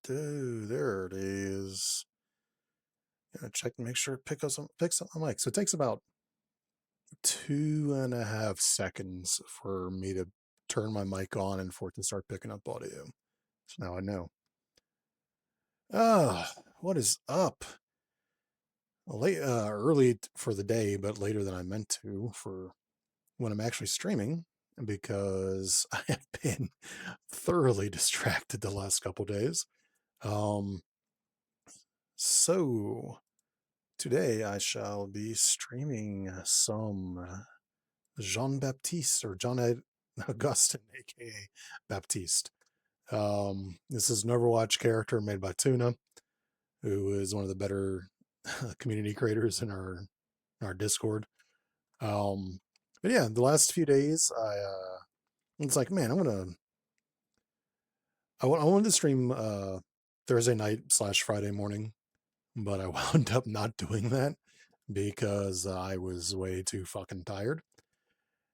There it is. Gonna check and make sure it picks up my mic. So it takes about 2.5 seconds for me to turn my mic on and for it to start picking up audio. So now I know. What is up? Late, early for the day, but later than I meant to for when I'm actually streaming because I have been thoroughly distracted the last couple days. Um, so today I shall be streaming some Jean Baptiste or Augustin, aka Baptiste. This is an Overwatch character made by Tuna, who is one of the better community creators in our Discord. Um, but yeah, the last few days, it's like, man, I wanted to stream Thursday night / Friday morning, but I wound up not doing that because I was way too fucking tired.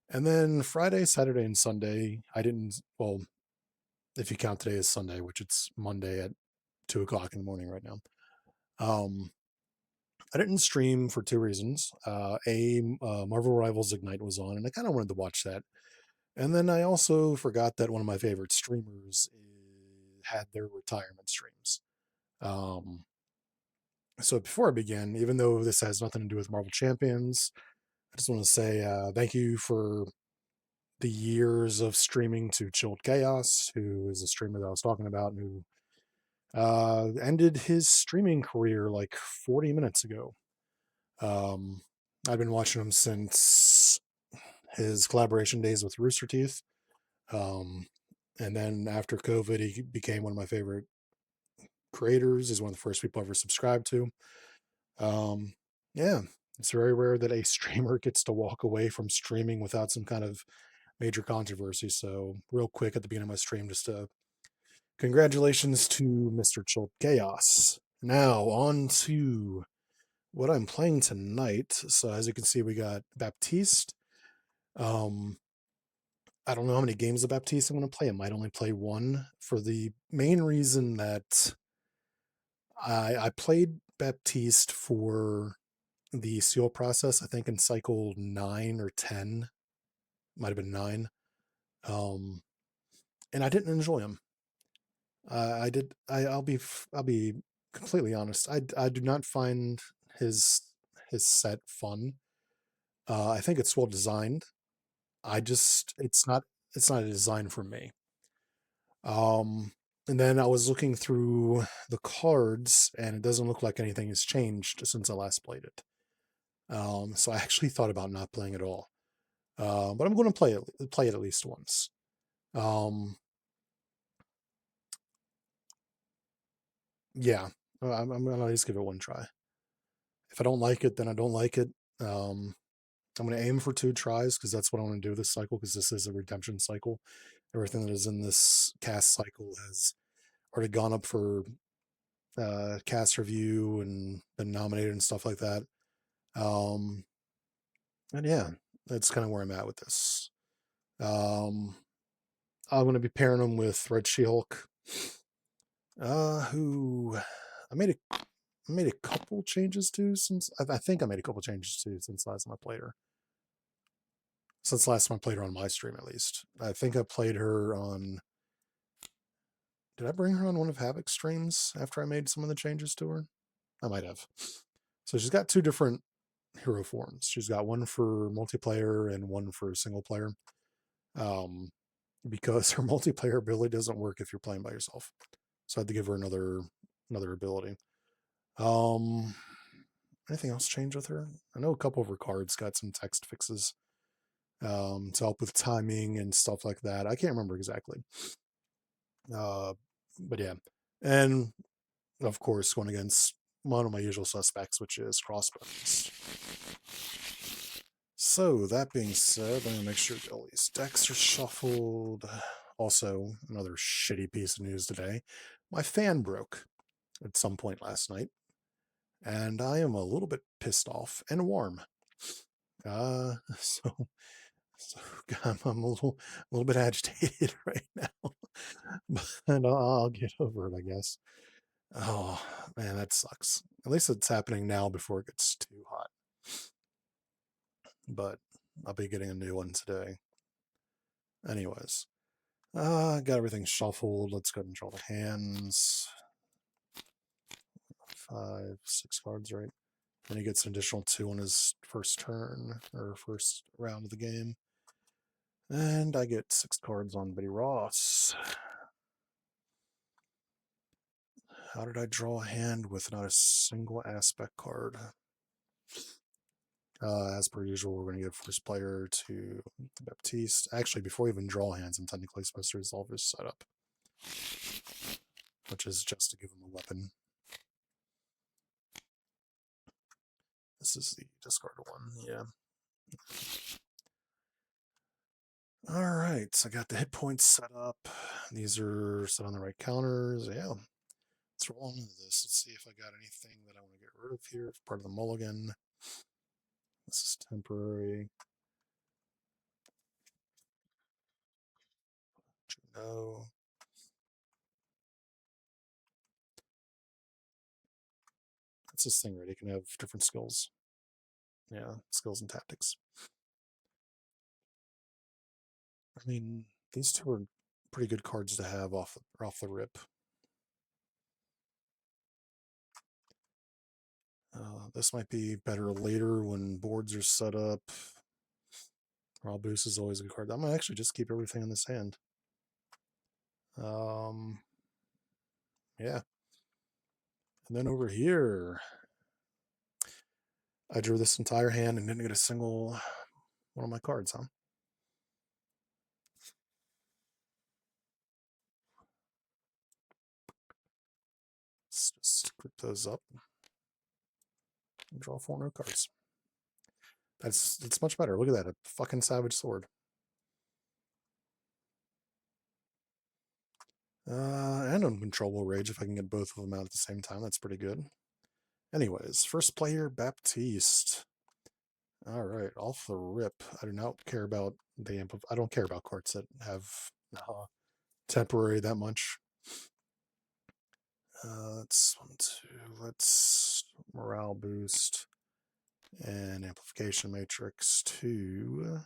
And then Friday, Saturday, and Sunday, I didn't. Well, if you count today as Sunday, which it's Monday at 2 o'clock in the morning right now. I didn't stream for two reasons. Marvel Rivals Ignite was on, and I kind of wanted to watch that. And then I also forgot that one of my favorite streamers had their retirement streams. Um, so before I begin, even though this has nothing to do with Marvel Champions, I just want to say thank you for the years of streaming to Chilled Chaos, who is a streamer that I was talking about, and who ended his streaming career like 40 minutes ago. Um, I've been watching him since his collaboration days with Rooster Teeth. Um, and then after COVID, he became one of my favorite creators. He's one of the first people I ever subscribed to. Um, yeah, it's very rare that a streamer gets to walk away from streaming without some kind of major controversy. So, real quick at the beginning of my stream, just congratulations to Mr. Chilled Chaos. Now, on to what I'm playing tonight. So, as you can see, we got Baptiste. Um, I don't know how many games of Baptiste I'm going to play. I might only play one for the main reason that I played Baptiste for the seal process, I think in cycle 9 or 10, might have been 9. Um, and I didn't enjoy him. I did. I'll be completely honest. I do not find his his set fun. I think it's well designed. It's not a design for me. Um, and then I was looking through the cards, and it doesn't look like anything has changed since I last played it. So I actually thought about not playing at all. But I'm going to play it at least once. Um, yeah, I'm going to at least give it one try. If I don't like it, then I don't like it. I'm going to aim for 2 tries because that's what I want to do this cycle, because this is a redemption cycle. Everything that is in this cast cycle has already gone up for cast review and been nominated and stuff like that. Um, and yeah, that's kind of where I'm at with this. Um, I'm going to be pairing them with Red She-Hulk, who I made a couple changes to since I think I made a couple changes to since last time I played her. Since last time I played her on my stream, at least. I think I played her on. Did I bring her on one of Havoc's streams after I made some of the changes to her? I might have. So she's got 2 different hero forms. She's got one for multiplayer and one for single player. Because her multiplayer ability doesn't work if you're playing by yourself. So I had to give her another ability. Anything else change with her? I know a couple of her cards got some text fixes to help with timing and stuff like that. I can't remember exactly. But yeah. And of course, going against one of my usual suspects, which is Crossbones. So, that being said, I'm going to make sure all these decks are shuffled. Also, another shitty piece of news today. My fan broke at some point last night, and I am a little bit pissed off and warm. Uh, so, so I'm a little bit agitated right now. but I'll get over it, I guess. Oh, man, that sucks. At least it's happening now before it gets too hot. But I'll be getting a new one today. Anyways, got everything shuffled. Let's go ahead and draw the hands. 5, 6 cards, right? Then he gets an additional 2 on his first turn, or first round of the game. And I get 6 cards on Betty Ross. How did I draw a hand with not a single aspect card? As per usual, we're going to give first player to Baptiste. Actually, before we even draw hands, I'm technically supposed to resolve his setup, which is just to give him a weapon. This is the discarded one, yeah. All right, so I got the hit points set up. These are set on the right counters. Yeah, let's roll into this. Let's see if I got anything that I want to get rid of here. It's part of the mulligan. This is temporary. No. That's this thing, right? It can have different skills. Yeah, skills and tactics. I mean, these two are pretty good cards to have off the rip. This might be better later when boards are set up. Raw boost is always a good card. I'm gonna actually just keep everything in this hand. Yeah. And then over here, I drew this entire hand and didn't get a single one of my cards, huh? Let's just group those up and draw 4 no cards. That's much better. Look at that, a fucking savage sword. And uncontrollable rage if I can get both of them out at the same time. That's pretty good. Anyways, first player Baptiste. All right, off the rip. I do not care about the I don't care about cards that have temporary that much. Let's 1, 2. Let's morale boost and amplification matrix to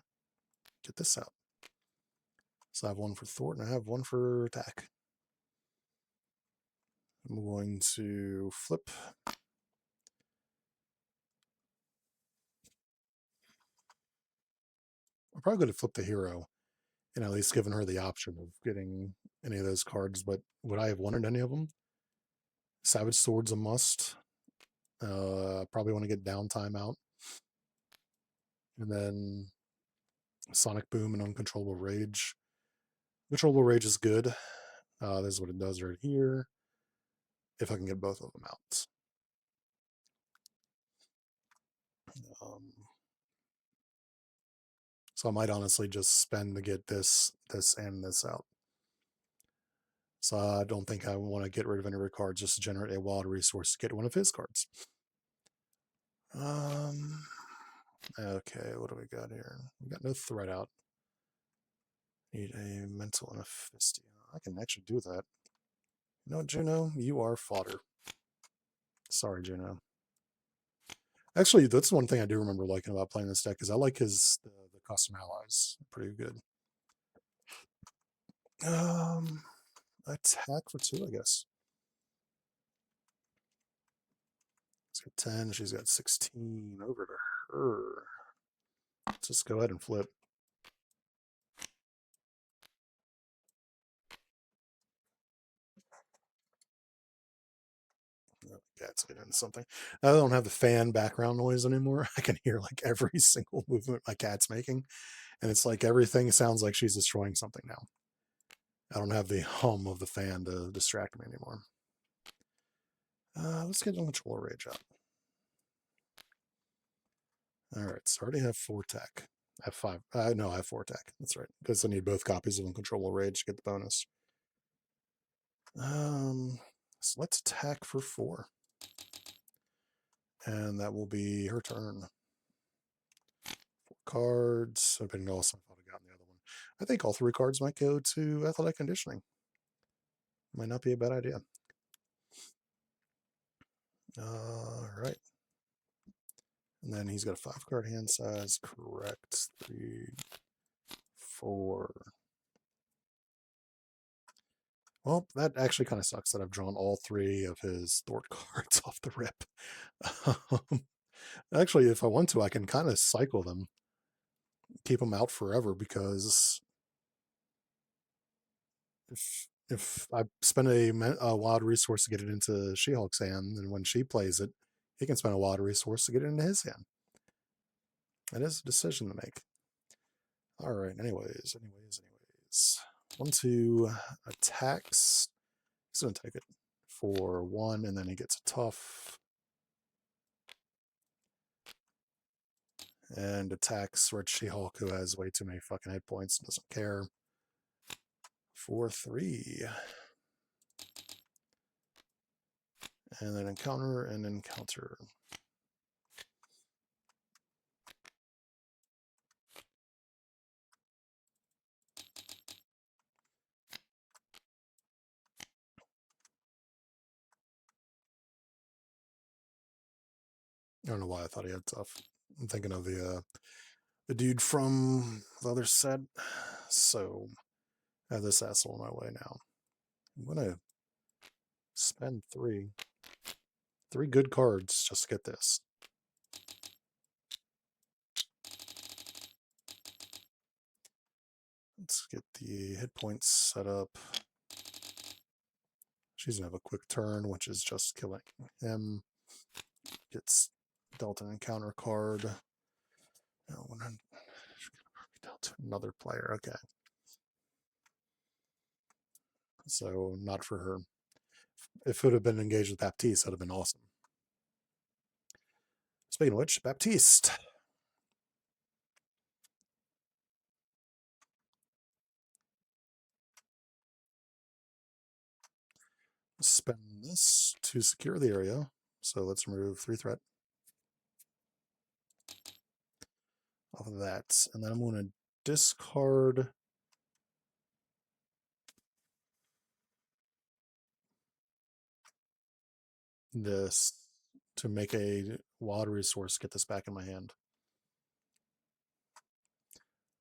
get this out. So I have 1 for Thort and I have 1 for attack. I'm going to flip. I'm probably going to flip the hero and at least given her the option of getting any of those cards. But would I have wanted any of them? Savage Sword's a must. Probably want to get downtime out. And then Sonic Boom and Uncontrollable Rage. Controllable Rage is good. This is what it does right here. If I can get both of them out. So I might honestly just spend to get this, and this out. So I don't think I want to get rid of any of her cards, just to generate a wild resource to get one of his cards. Okay, what do we got here? We got no threat out. Need a mental and a fisty. I can actually do that. You know what, Juno? You are fodder. Sorry, Juno. Actually, that's one thing I do remember liking about playing this deck is I like the custom allies. Pretty good. Attack for 2, I guess. She's got 10. She's got 16. Over to her. Let's just go ahead and flip. Cat's getting into something. I don't have the fan background noise anymore. I can hear like every single movement my cat's making. And it's like everything sounds like she's destroying something now. I don't have the hum of the fan to distract me anymore. Let's get Uncontrollable Rage up. All right, so I already have 4 tech. I have 5. No, I have 4 tech. That's right. Because I need both copies of Uncontrollable Rage to get the bonus. So let's attack for 4. And that will be her turn. 4 cards. I've been awesome if I'd have gotten the other one. I think all 3 cards might go to Athletic Conditioning. Might not be a bad idea. All right. And then he's got a 5-card hand size. Correct. 3, 4. Well, that actually kind of sucks that I've drawn all 3 of his Thort cards off the rip. Actually, if I want to, I can kind of cycle them, keep them out forever, because if I spend a wild resource to get it into She-Hulk's hand, then when she plays it, he can spend a wild resource to get it into his hand. That is a decision to make. All right. Anyways. 1, 2 attacks. He's gonna take it for 1, and then he gets a tough. And attacks Red She-Hulk, who has way too many fucking hit points and doesn't care. For 3. And then encounter and encounter. I don't know why I thought he had tough. I'm thinking of the dude from the other set. So I have this asshole in my way now. I'm gonna spend 3 good cards just to get this. Let's get the hit points set up. She's gonna have a quick turn, which is just killing him. Gets dealt an encounter card. No, dealt another player. Okay. So not for her. If it would have been engaged with Baptiste, that would have been awesome. Speaking of which, Baptiste. Spend this to secure the area. So let's remove 3 threat off of that. And then I'm going to discard this to make a wild resource, get this back in my hand.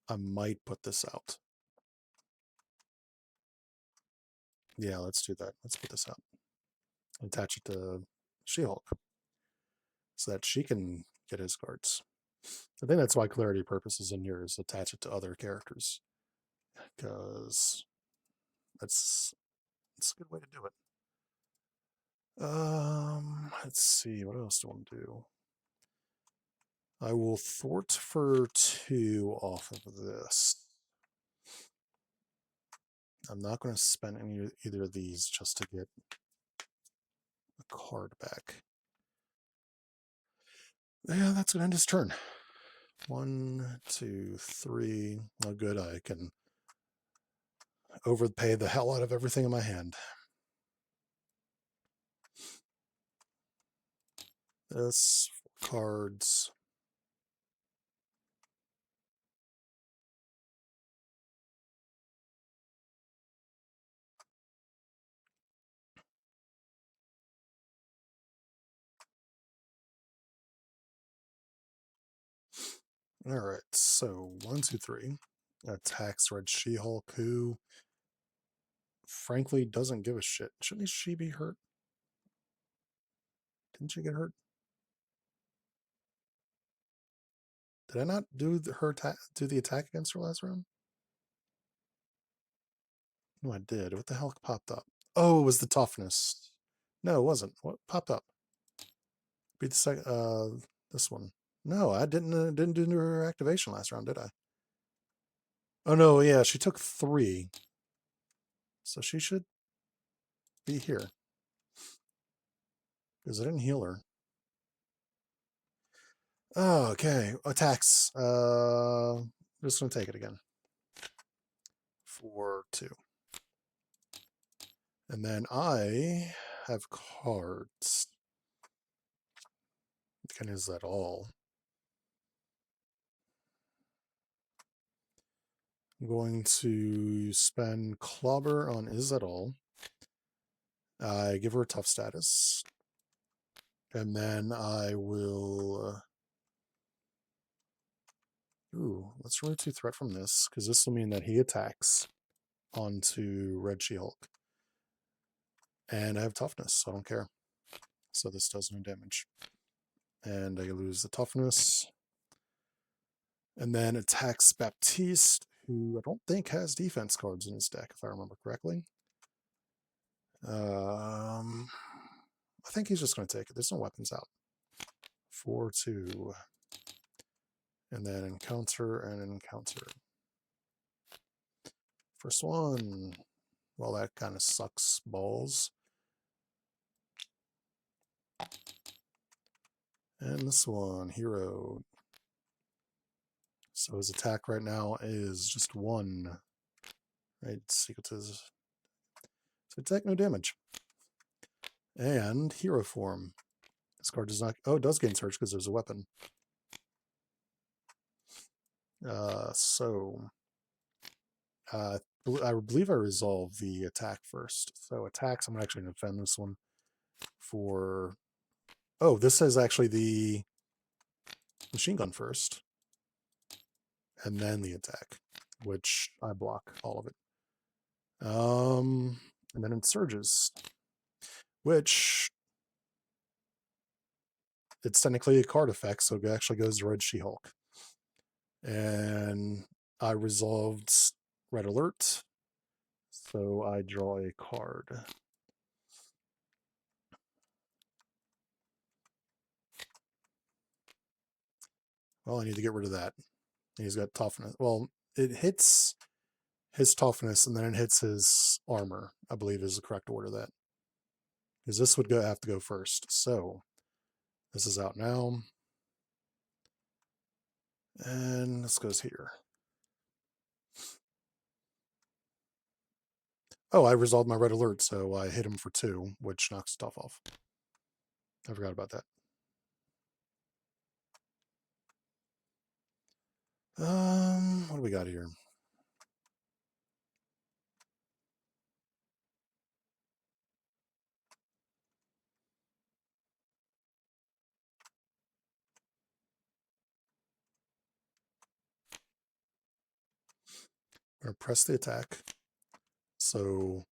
I might put this out. Yeah, let's do that. Let's put this out. Attach it to She-Hulk so that she can get his cards. I think that's why clarity purpose is in here, is attach it to other characters, because that's a good way to do it. Let's see, what else do I want to do? I will thwart for 2 off of this. I'm not going to spend either of these just to get a card back. Yeah, that's going to end his turn. 1, 2, 3. Oh, good. I can overpay the hell out of everything in my hand. This 4 cards. All right, so 1, 2, 3 attacks Red She-Hulk, who frankly doesn't give a shit. Shouldn't she be hurt? Didn't she get hurt? Did I not do the attack against her last round? No, I did. What the hell popped up? Oh, it was the toughness. No, it wasn't. What popped up? Beat the second. This one. No, I didn't do her activation last round, did I? Oh no, yeah, she took 3, so she should be here because I didn't heal her. Oh, okay, attacks. Just gonna take it again for 2, and then I have cards. Can use that all. I'm going to spend Clobber on Is That All. I give her a tough status. And then I will... ooh, let's remove 2 threat from this, because this will mean that he attacks onto Red She-Hulk. And I have toughness, so I don't care. So this does no damage. And I lose the toughness. And then attacks Baptiste, who I don't think has defense cards in his deck, if I remember correctly. I think he's just going to take it. There's no weapons out. 4-2. And then encounter and encounter. First one. Well, that kind of sucks balls. And this one, hero. So his attack right now is just 1. Right, secret to his... So attack, no damage. And hero form. This card does not... oh, it does gain search because there's a weapon. I believe I resolve the attack first. So attacks, I'm actually going to defend this one for... oh, this is actually the machine gun first. And then the attack, which I block all of it. And then it surges, which it's technically a card effect, so it actually goes to Red She-Hulk. And I resolved Red Alert, so I draw a card. Well, I need to get rid of that. He's got toughness. Well, it hits his toughness and then it hits his armor, I believe is the correct order of that. Because this would have to go first. So this is out now. And this goes here. Oh, I resolved my Red Alert, so I hit him for 2, which knocks stuff off. I forgot about that. What do we got here? I'm going to press the attack. So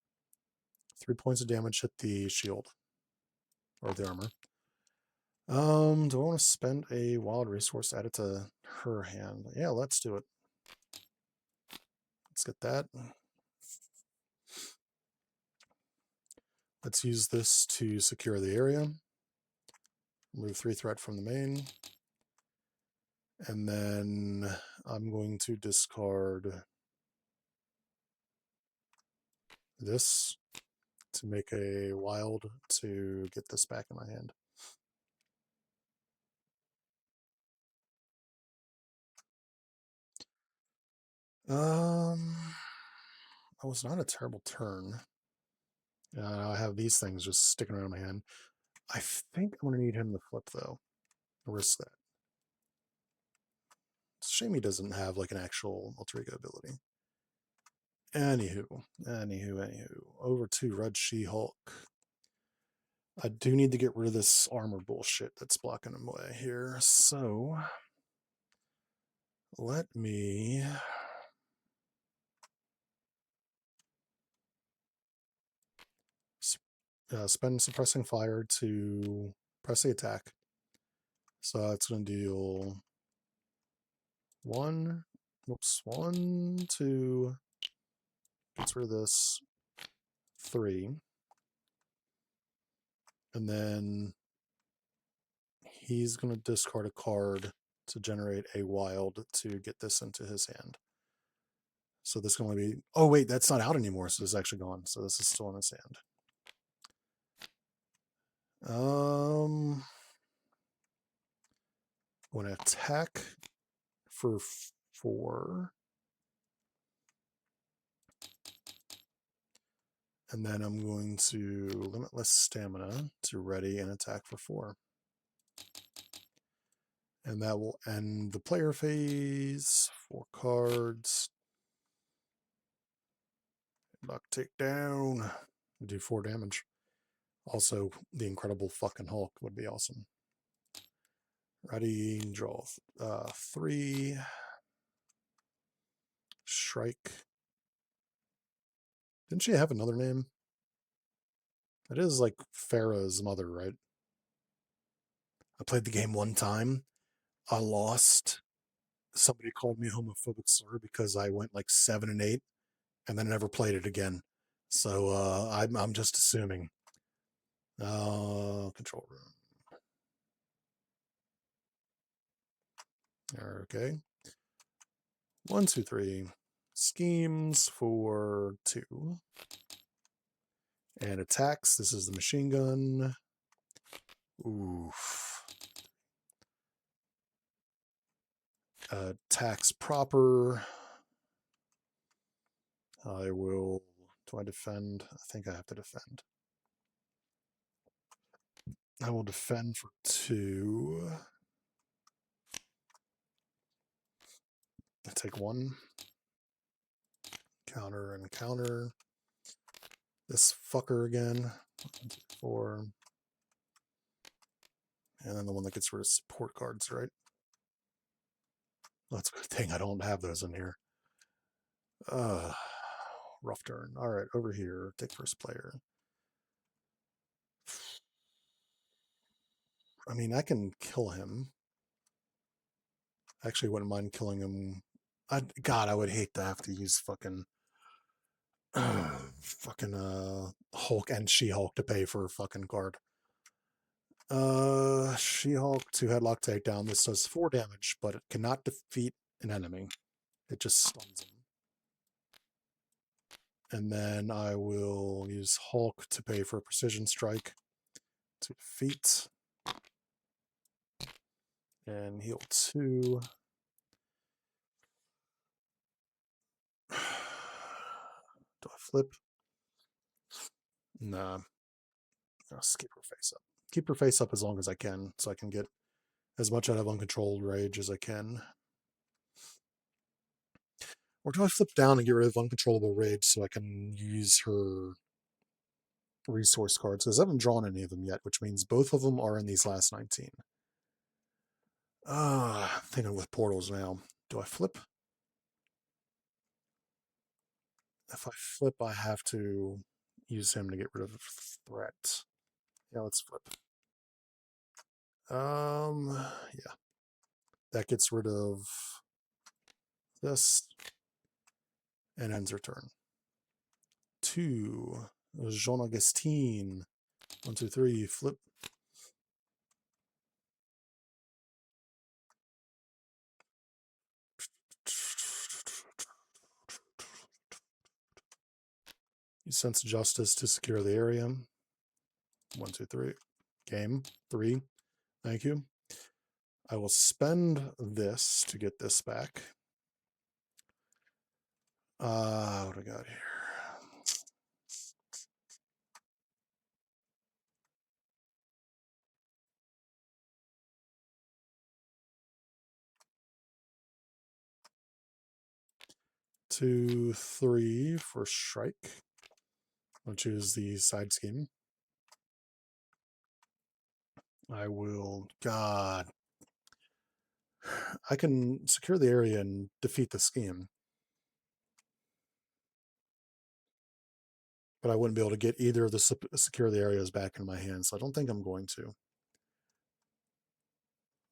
3 points of damage hit the shield. Or the armor. Do I want to spend a wild resource added to her hand? Yeah, let's do it. Let's get that. Let's use this to secure the area. Remove 3 threat from the main. And then I'm going to discard this to make a wild to get this back in my hand. That was not a terrible turn. I have these things just sticking around my hand. I think I'm going to need him to flip, though. I'll risk that. It's a shame he doesn't have, like, an actual alter ego ability. Anywho. Over to Red She-Hulk. I do need to get rid of this armor bullshit that's blocking him away here. So let me spend suppressing fire to press the attack. So it's going to deal 1, 2, gets rid of this, 3. And then he's going to discard a card to generate a wild to get this into his hand. So this can only be... oh, wait, that's not out anymore. So this is actually gone. So this is still in his hand. I'm going to attack for 4. And then I'm going to limitless stamina to ready and attack for 4. And that will end the player phase. 4 cards. Luck takedown. Do 4 damage. Also, the Incredible fucking Hulk would be awesome. Ready, draw 3. Shrike. Didn't she have another name? It is like Farah's mother, right? I played the game one time. I lost. Somebody called me a homophobic slur because I went like 7 and 8, and then never played it again. So I'm just assuming. Control room. Okay. 1, 2, 3. Schemes for 2. And attacks. This is the machine gun. Oof. Attacks proper. I will. Do I defend? I think I have to defend. I will defend for 2. I take 1. Counter and counter. This fucker again. 1, 2, 4. And then the one that gets rid of support cards, right? That's a good thing I don't have those in here. Rough turn. All right, over here. Take first player. I mean, I can kill him. I actually wouldn't mind killing him. God, I would hate to have to use fucking Hulk and She-Hulk to pay for a fucking card. She-Hulk 2 headlock takedown. This does 4 damage, but it cannot defeat an enemy. It just stuns him. And then I will use Hulk to pay for a precision strike to defeat. And heal 2. Do I flip? Nah. I'll keep her face up. Keep her face up as long as I can, so I can get as much out of uncontrolled rage as I can. Or do I flip down and get rid of uncontrollable rage so I can use her resource cards? Because I haven't drawn any of them yet, which means both of them are in these last 19. I'm thinking with portals now. Do I flip? If I flip, I have to use him to get rid of threat. Yeah, let's flip. Yeah. That gets rid of this and ends her turn. 2. Jean Augustine. 1, 2, 3. Flip. You sense justice to secure the area. 1, 2, 3. Game. 3. Thank you. I will spend this to get this back. What do I got here? Two, 3 for Shrike. I'll choose the side scheme. I will. God. I can secure the area and defeat the scheme. But I wouldn't be able to get either of the secure the areas back in my hands, so I don't think I'm going to.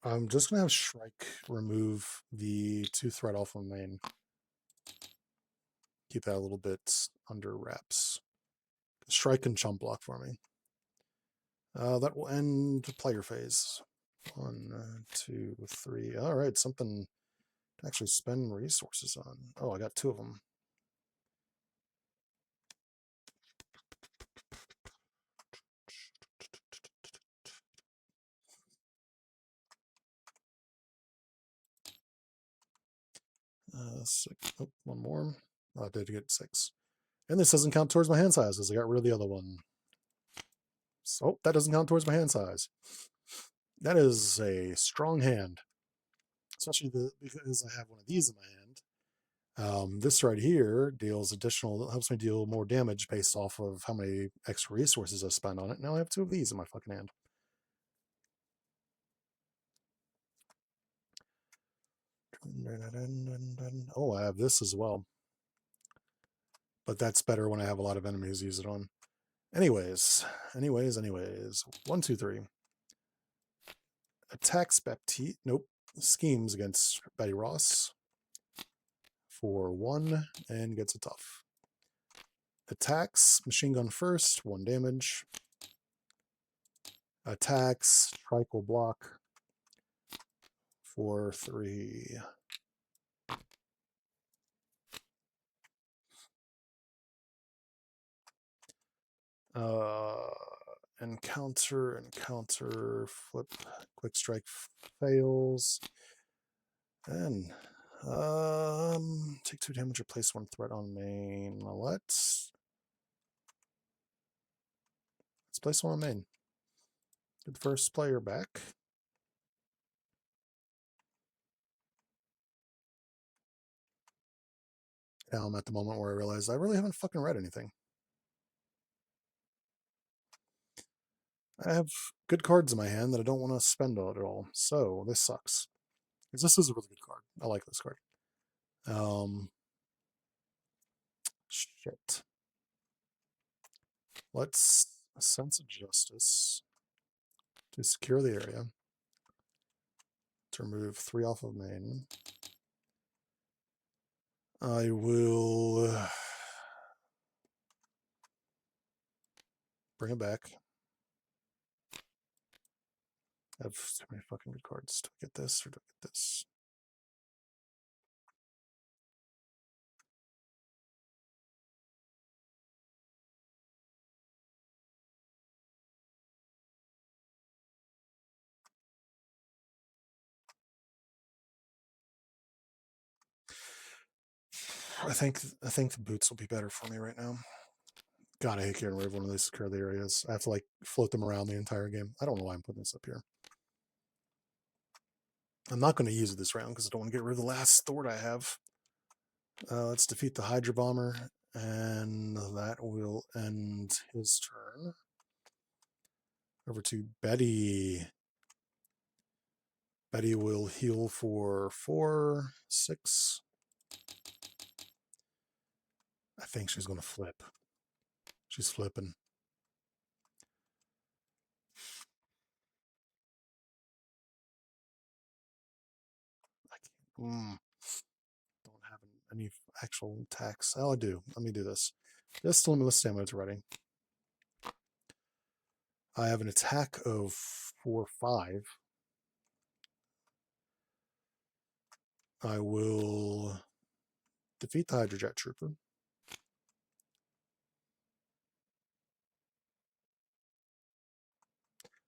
I'm just going to have Shrike remove the 2 threat off of main. Keep that a little bit under wraps. Shrike and chump block for me. That will end player phase. 1, 2, 3. All right, something to actually spend resources on. Oh, I got 2 of them. Six. Oh, 1 more. Oh, I did get 6. And this doesn't count towards my hand size because I got rid of the other one. So that doesn't count towards my hand size. That is a strong hand. Especially because I have one of these in my hand. This right here deals additional, helps me deal more damage based off of how many extra resources I spend on it. Now I have 2 of these in my fucking hand. Oh, I have this as well. But that's better when I have a lot of enemies to use it on. Anyways. 1, 2, 3. Attacks Baptiste. Nope. Schemes against Betty Ross for 1 and gets a tough. Attacks machine gun first, 1 damage. Attacks triple block for 3. Encounter, flip, quick strike fails. And take 2 damage, replace 1 threat on main. Let's place 1 on main. Get the first player back. Now I'm at the moment where I realize I really haven't fucking read anything. I have good cards in my hand that I don't want to spend on at all. So this sucks. Because this is a really good card. I like this card. Shit. Let's Sense of Justice to secure the area. To remove 3 off of main. I will bring it back. I have so many fucking good cards. Do I get this or do I get this? I think the boots will be better for me right now. God, I hate getting rid of one of these secure the areas. I have to like float them around the entire game. I don't know why I'm putting this up here. I'm not going to use it this round because I don't want to get rid of the last Thord I have. Let's defeat the Hydra Bomber, and that will end his turn. Over to Betty. Betty will heal for 4, 6. I think she's going to flip. She's flipping. I can't. Don't have any actual attacks. Oh, I do. Let me do this. Just limitless stamina to ready. I have an attack of 4, 5. I will defeat the Hydra Jet Trooper.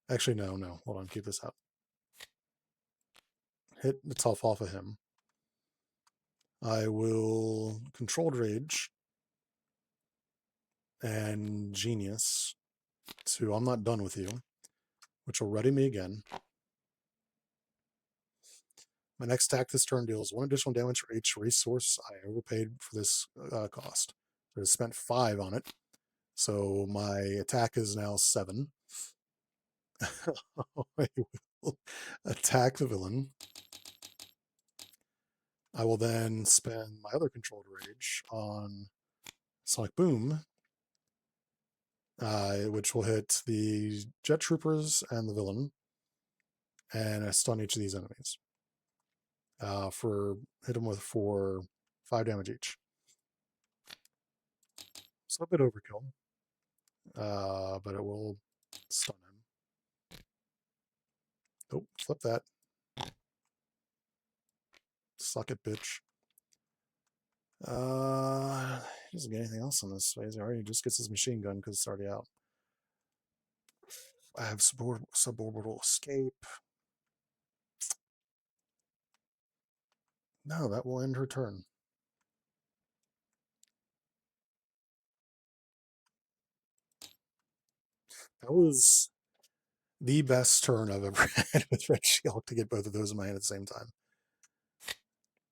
Actually, no. Hold on. Keep this up. Hit the tough off of him. I will Controlled Rage and Genius to I'm Not Done With You, which will ready me again. My next attack this turn deals 1 additional damage for each resource I overpaid for this cost. So I spent 5 on it. So my attack is now 7. I will attack the villain. I will then spend my other Controlled Rage on Sonic Boom, which will hit the Jet Troopers and the villain, and I stun each of these enemies. Hit them with 5 damage each. So a bit overkill, but it will stun him. Nope, flip that. Suck it, bitch. He doesn't get anything else on this phase. He just gets his machine gun because it's already out. I have suborbital escape. No, that will end her turn. That was the best turn I've ever had with Red Shield to get both of those in my hand at the same time.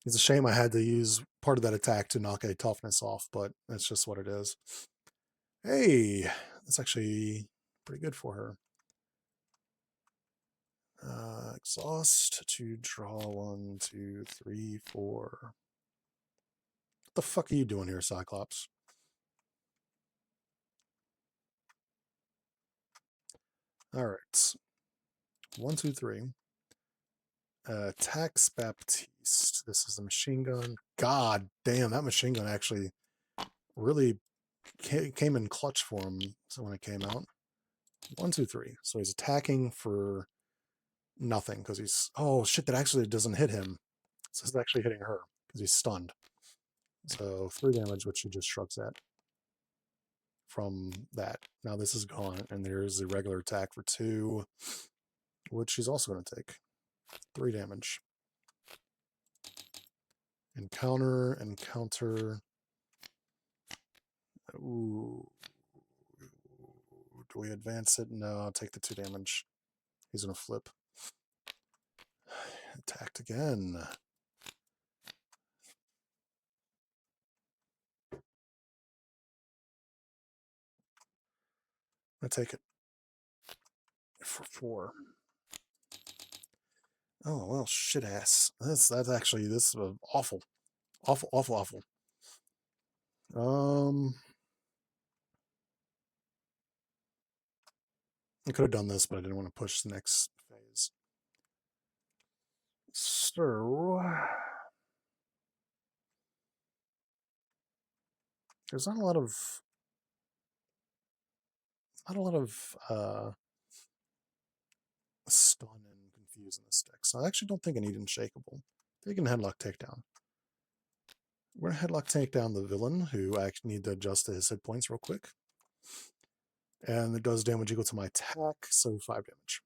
It's a shame I had to use part of that attack to knock a toughness off, but that's just what it is. Hey, that's actually pretty good for her. Exhaust to draw 1, 2, 3, 4. What the fuck are you doing here, Cyclops? All right. 1, 2, 3. Attacks Baptiste. This is a machine gun. God damn, that machine gun actually really came in clutch for him when it came out. 1, 2, 3. So he's attacking for nothing because he's. Oh shit! That actually doesn't hit him. So it's actually hitting her because he's stunned. So 3 damage, which he just shrugs at from that. Now this is gone, and there's a regular attack for 2, which she's also going to take 3 damage. Encounter. Ooh. Do we advance it? No, I'll take the 2 damage. He's going to flip. Attacked again. I take it for 4. Oh well, shit ass. That's actually this is awful. Awful. I could have done this, but I didn't want to push the next phase. So there's not a lot of stun and confuse in this deck. So I actually don't think I need Unshakable. Taking Headlock Takedown. We're gonna Headlock Takedown the villain, who I need to adjust his hit points real quick. And it does damage equal to my attack, so 5 damage.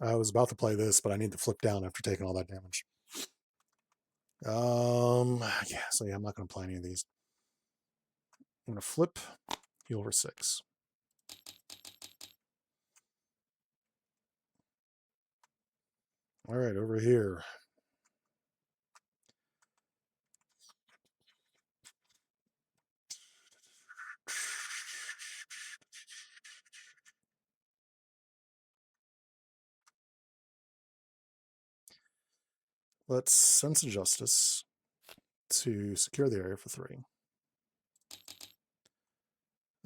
I was about to play this, but I need to flip down after taking all that damage. Yeah, so yeah, I'm not going to play any of these. I'm going to flip, heal over 6. All right, over here. Let's Sense of Justice to secure the area for 3.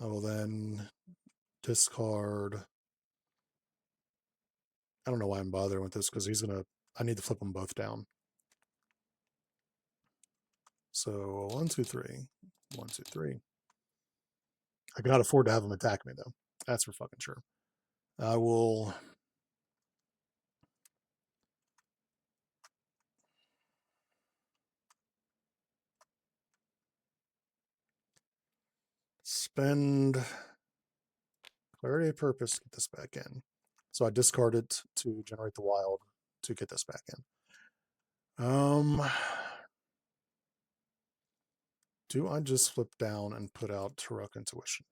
I will then discard. I don't know why I'm bothering with this because he's going to. I need to flip them both down. So 1, 2, 3. 1, 2, 3. I cannot afford to have him attack me, though. That's for fucking sure. I will. Spend Clarity of Purpose to get this back in. So I discard it to generate the wild to get this back in. Do I just flip down and put out Heroic Intuition?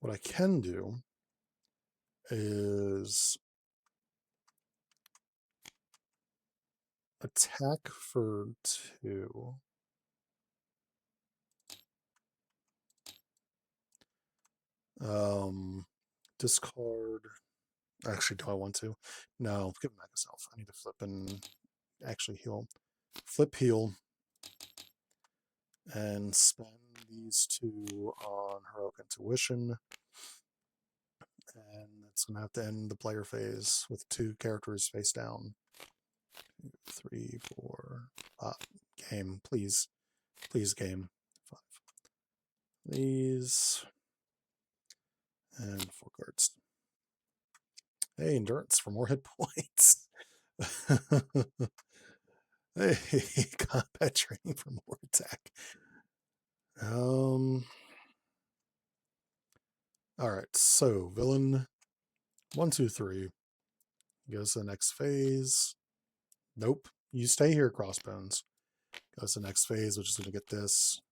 What I can do is attack for 2. Discard. Actually, do I want to? No, give him back myself. I need to flip and actually heal. Flip heal and spend these 2 on Heroic Intuition. And it's going to have to end the player phase with 2 characters face down. 2, 3, 4. Game, please. Please, game. 5. These. And 4 cards. Hey, Endurance for more hit points. Hey, Combat Training for more attack. Alright, so villain 1, 2, 3 goes to the next phase. Nope. You stay here, Crossbones. Goes to the next phase, which is going to get this.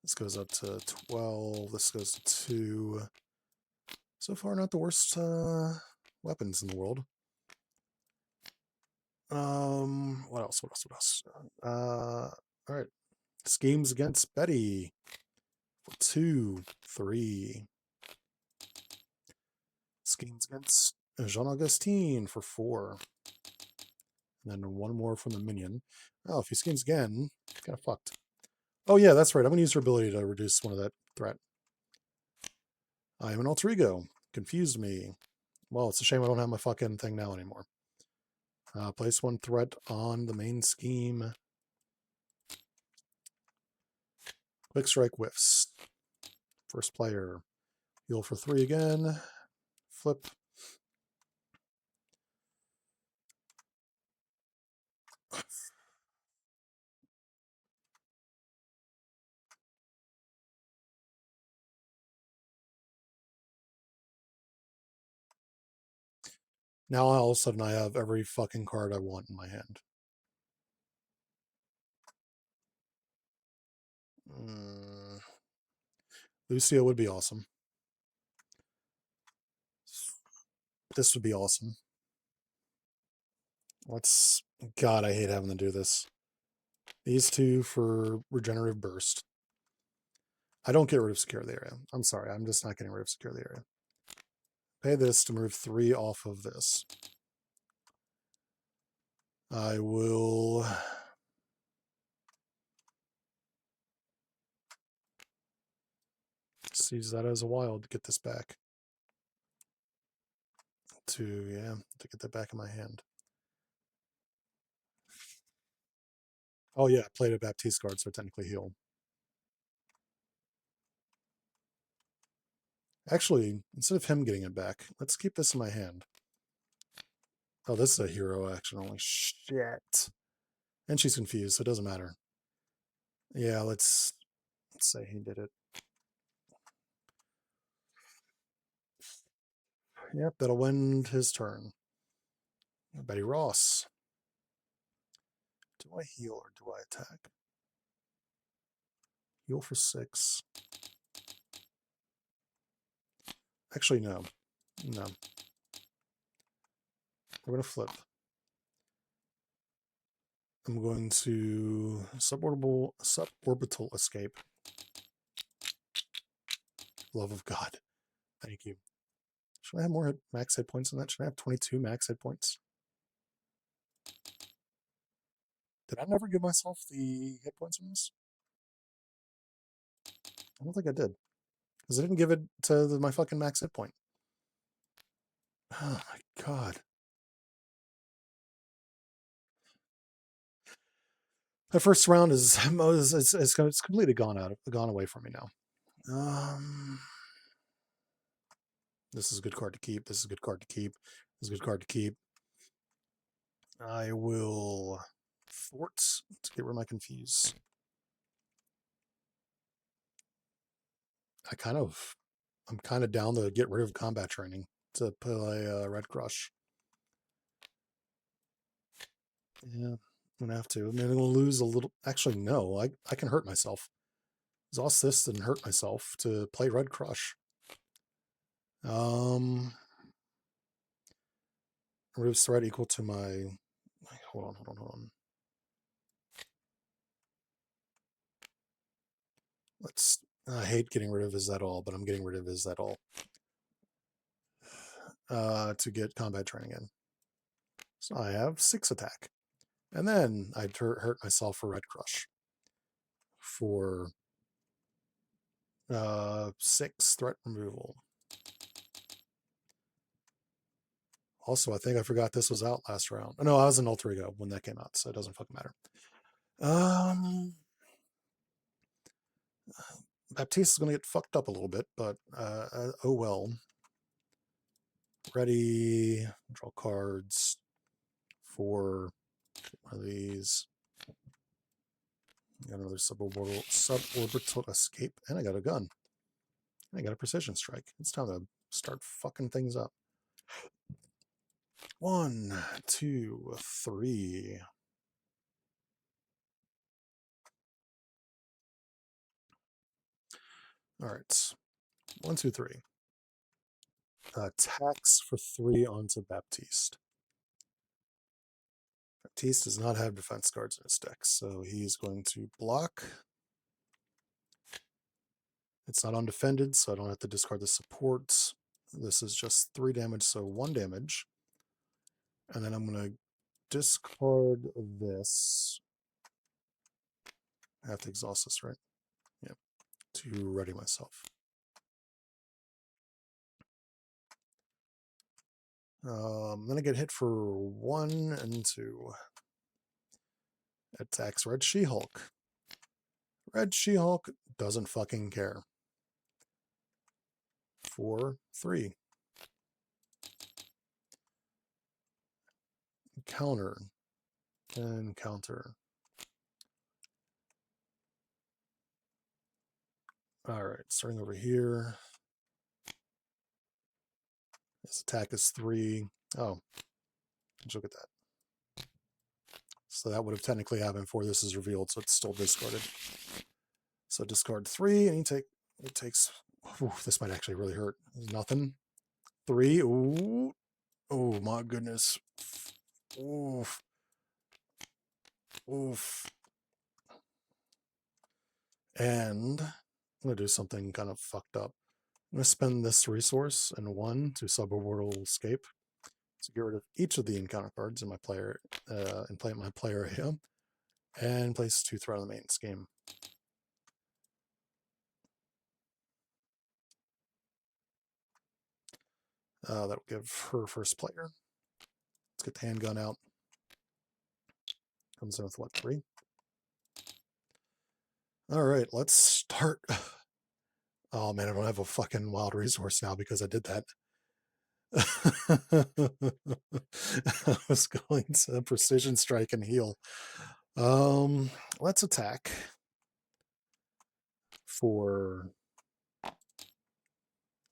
This goes up to 12. This goes to 2. So far, not the worst weapons in the world. What else? What else? What else? All right. Schemes against Betty for 2, 3. Schemes against Jean Augustine for 4. And then one more from the minion. Oh, if he schemes again, kind of fucked. Oh yeah, that's right. I'm gonna use her ability to reduce one of that threat. I am an alter ego. Confused me. Well, it's a shame I don't have my fucking thing now anymore. Place 1 threat on the main scheme. Quick strike whiffs. First player. Heal for 3 again. Flip. Now all of a sudden I have every fucking card I want in my hand. Lucio would be awesome. This would be awesome. Let's... God, I hate having to do this. These 2 for regenerative burst. I don't get rid of secure the area. I'm sorry, I'm just not getting rid of secure the area. Pay this to move 3 off of this. I will... seize that as a wild to get this back. To get that back in my hand. Oh yeah, I played a Baptiste card, so technically heal. Actually, instead of him getting it back, let's keep this in my hand. Oh, this is a hero action. Holy shit. And she's confused, so it doesn't matter. Yeah, let's say he did it. Yep, that'll end his turn. Betty Ross. Do I heal or do I attack? Heal for 6. Actually, no. No. We're going to flip. I'm going to suborbital escape. Love of God. Thank you. Should I have more max hit points than that? Should I have 22 max hit points? Did I never give myself the hit points on this? I don't think I did. Because I didn't give it to my fucking max hit point. Oh my God. My first round is it's completely gone away from me now. This is a good card to keep. This is a good card to keep. This is a good card to keep. I will thwart to get rid of my confuse. I'm kind of down to get rid of combat training to play Red Crush. Yeah, I'm gonna have to. I mean, I'm gonna lose a little. Actually, no, I can hurt myself. Exhaust this and hurt myself to play Red Crush. Removes threat equal to my... Hold on. Let's... I hate getting rid of Is That All, but I'm getting rid of Is That All. To get combat training in. So I have 6 attack. And then I'd hurt myself for Red Crush. For 6 threat removal. Also, I think I forgot this was out last round. Oh, no, I was an alter ego when that came out, so it doesn't fucking matter. Baptiste is going to get fucked up a little bit, but oh well. Ready, draw cards for one of these. Got another suborbital escape, and I got a gun. And I got a precision strike. It's time to start fucking things up. 1, 2, 3. All right. 1, 2, 3. Attacks for 3 onto Baptiste. Baptiste does not have defense cards in his deck, so he's going to block. It's not undefended, so I don't have to discard the supports. This is just 3 damage, so 1 damage. And then I'm going to discard this. I have to exhaust this, right? Yeah. To ready myself. Then I get hit for 1 and 2. Attacks Red She-Hulk. Red She-Hulk doesn't fucking care. 4, 3. Counter. And counter. Alright, starting over here. His attack is 3. Oh, look at that. So that would have technically happened before this is revealed, so it's still discarded. So discard 3, and it takes. Ooh, this might actually really hurt. Nothing. 3. Ooh. Oh my goodness. Oof. Oof. And I'm gonna do something kind of fucked up. I'm gonna spend this resource and 1 to suborbital escape to get rid of each of the encounter cards in my player and play my player area, and place 2 threat on the main scheme. That will give her first player. Let's get the handgun out. Comes in with what, 3? All right, let's start. Oh man, I don't have a fucking wild resource now because I did that. I was going to precision strike and heal. Let's attack for.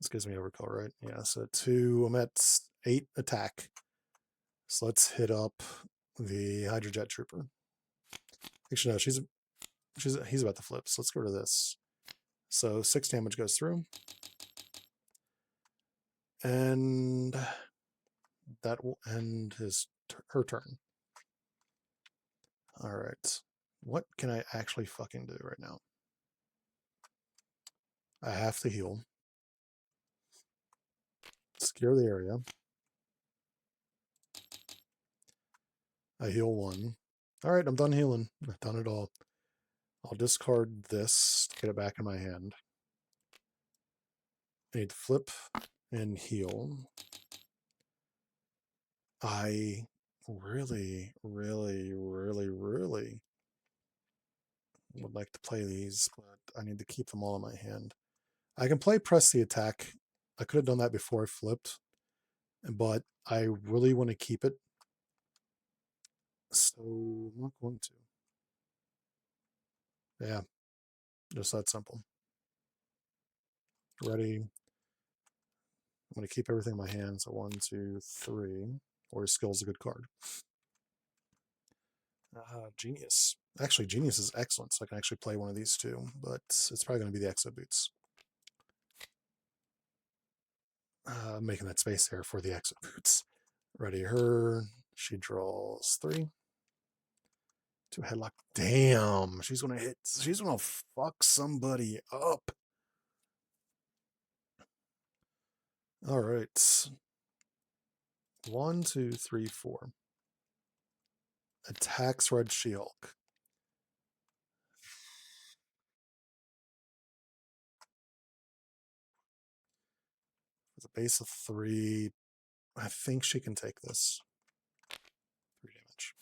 This gives me overkill, right? Yeah, so 2. I'm at 8 attack. So let's hit up the Hydrojet Trooper. Actually, no, he's about to flip. So let's go to this. So 6 damage goes through, and that will end her turn. All right, what can I actually fucking do right now? I have to heal. Secure the area. I heal 1. All right, I'm done healing. I've done it all. I'll discard this to get it back in my hand. I need to flip and heal. I really, really, really, really would like to play these, but I need to keep them all in my hand. I can play press the attack. I could have done that before I flipped, but I really want to keep it. So I'm not going to. Yeah, just that simple. Ready. I'm going to keep everything in my hand. So 1, 2, 3. Or skill's a good card. Genius. Actually, Genius is excellent, so I can actually play one of these 2, but it's probably going to be the Exo Boots. Making that space there for the Exo Boots. Ready her. She draws 3. 2 headlock. Damn, she's gonna hit. She's gonna fuck somebody up. All right. 1, 2, 3, 4. Attacks Red She-Hulk. With a base of 3, I think she can take this. 3 damage.